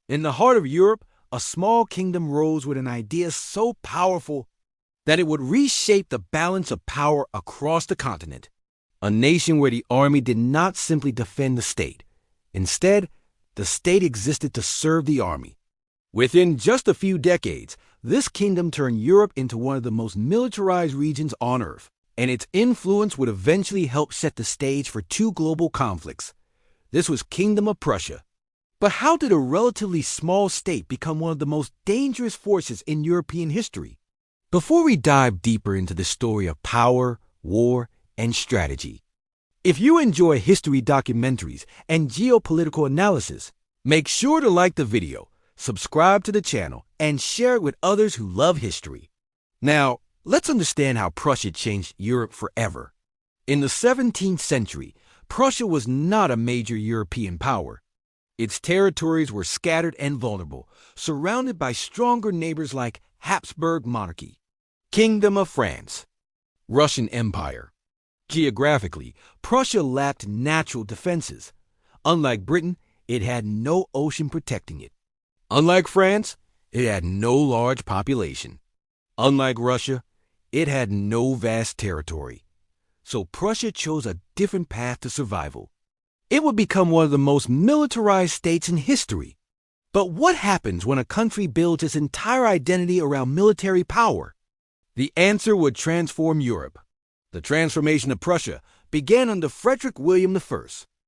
In the heart of Europe, a small kingdom rose with an idea so powerful that it would reshape the balance of power across the continent. A nation where the army did not simply defend the state. Instead, the state existed to serve the army. Within just a few decades, this kingdom turned Europe into one of the most militarized regions on Earth, and its influence would eventually help set the stage for two global conflicts. This was Kingdom of Prussia. But how did a relatively small state become one of the most dangerous forces in European history? Before we dive deeper into the story of power, war, and strategy, if you enjoy history documentaries and geopolitical analysis, make sure to like the video, subscribe to the channel, and share it with others who love history. Now, let's understand how Prussia changed Europe forever. In the 17th century, Prussia was not a major European power. Its territories were scattered and vulnerable, surrounded by stronger neighbors like Habsburg monarchy, Kingdom of France, Russian Empire. Geographically, Prussia lacked natural defenses. Unlike Britain, it had no ocean protecting it. Unlike France, it had no large population. Unlike Russia, it had no vast territory. So Prussia chose a different path to survival. It would become one of the most militarized states in history. But what happens when a country builds its entire identity around military power? The answer would transform Europe. The transformation of Prussia began under Frederick William I,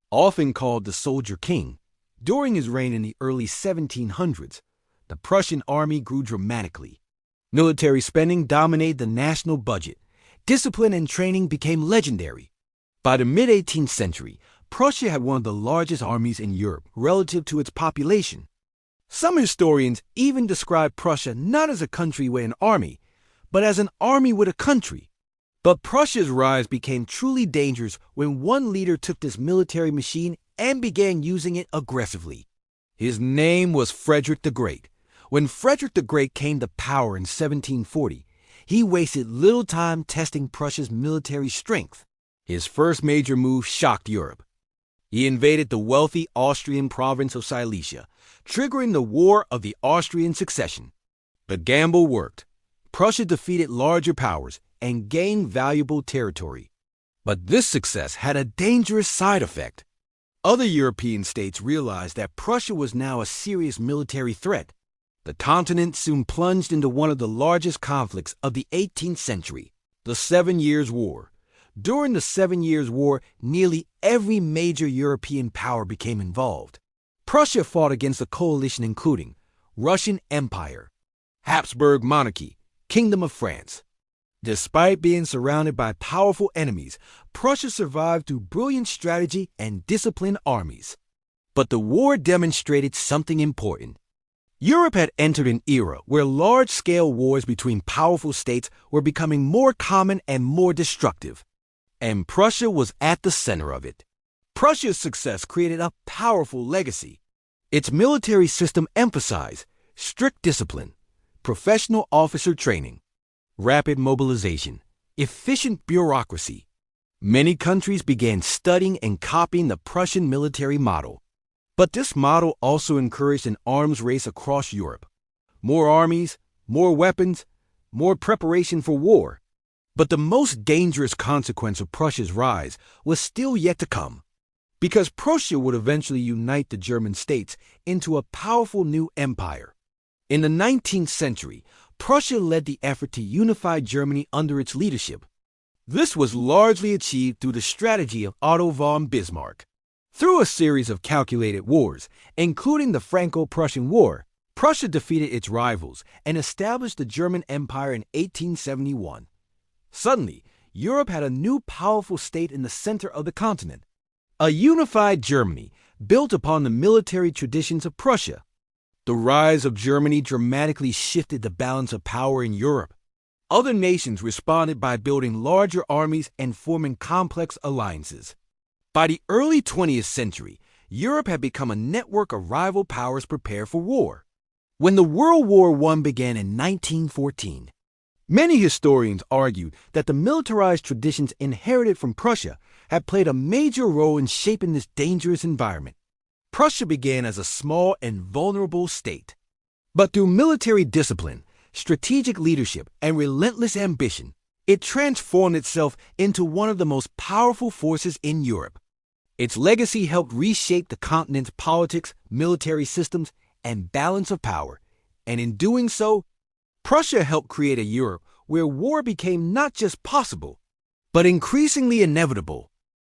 often called the Soldier King. During his reign in the early 1700s, the Prussian army grew dramatically. Military spending dominated the national budget. Discipline and training became legendary. By the mid-18th century, Prussia had one of the largest armies in Europe relative to its population. Some historians even describe Prussia not as a country with an army, but as an army with a country. But Prussia's rise became truly dangerous when one leader took this military machine and began using it aggressively. His name was Frederick the Great. When Frederick the Great came to power in 1740, he wasted little time testing Prussia's military strength. His first major move shocked Europe. He invaded the wealthy Austrian province of Silesia, triggering the War of the Austrian Succession. The gamble worked. Prussia defeated larger powers and gained valuable territory. But this success had a dangerous side effect. Other European states realized that Prussia was now a serious military threat. The continent soon plunged into one of the largest conflicts of the 18th century, the 7 Years' War. During the 7 Years' War, nearly every major European power became involved. Prussia fought against a coalition including Russian Empire, Habsburg monarchy, Kingdom of France. Despite being surrounded by powerful enemies, Prussia survived through brilliant strategy and disciplined armies. But the war demonstrated something important. Europe had entered an era where large-scale wars between powerful states were becoming more common and more destructive. And Prussia was at the center of it. Prussia's success created a powerful legacy. Its military system emphasized strict discipline, professional officer training, rapid mobilization, efficient bureaucracy. Many countries began studying and copying the Prussian military model. But this model also encouraged an arms race across Europe. More armies, more weapons, more preparation for war. But the most dangerous consequence of Prussia's rise was still yet to come. Because Prussia would eventually unite the German states into a powerful new empire. In the 19th century, Prussia led the effort to unify Germany under its leadership. This was largely achieved through the strategy of Otto von Bismarck. Through a series of calculated wars, including the Franco-Prussian War, Prussia defeated its rivals and established the German Empire in 1871. Suddenly, Europe had a new powerful state in the center of the continent. A unified Germany built upon the military traditions of Prussia. The rise of Germany dramatically shifted the balance of power in Europe. Other nations responded by building larger armies and forming complex alliances. By the early 20th century, Europe had become a network of rival powers prepared for war. When the World War I began in 1914, many historians argued that the militarized traditions inherited from Prussia had played a major role in shaping this dangerous environment. Prussia began as a small and vulnerable state. But through military discipline, strategic leadership, and relentless ambition, it transformed itself into one of the most powerful forces in Europe. Its legacy helped reshape the continent's politics, military systems, and balance of power, and in doing so, Prussia helped create a Europe where war became not just possible, but increasingly inevitable.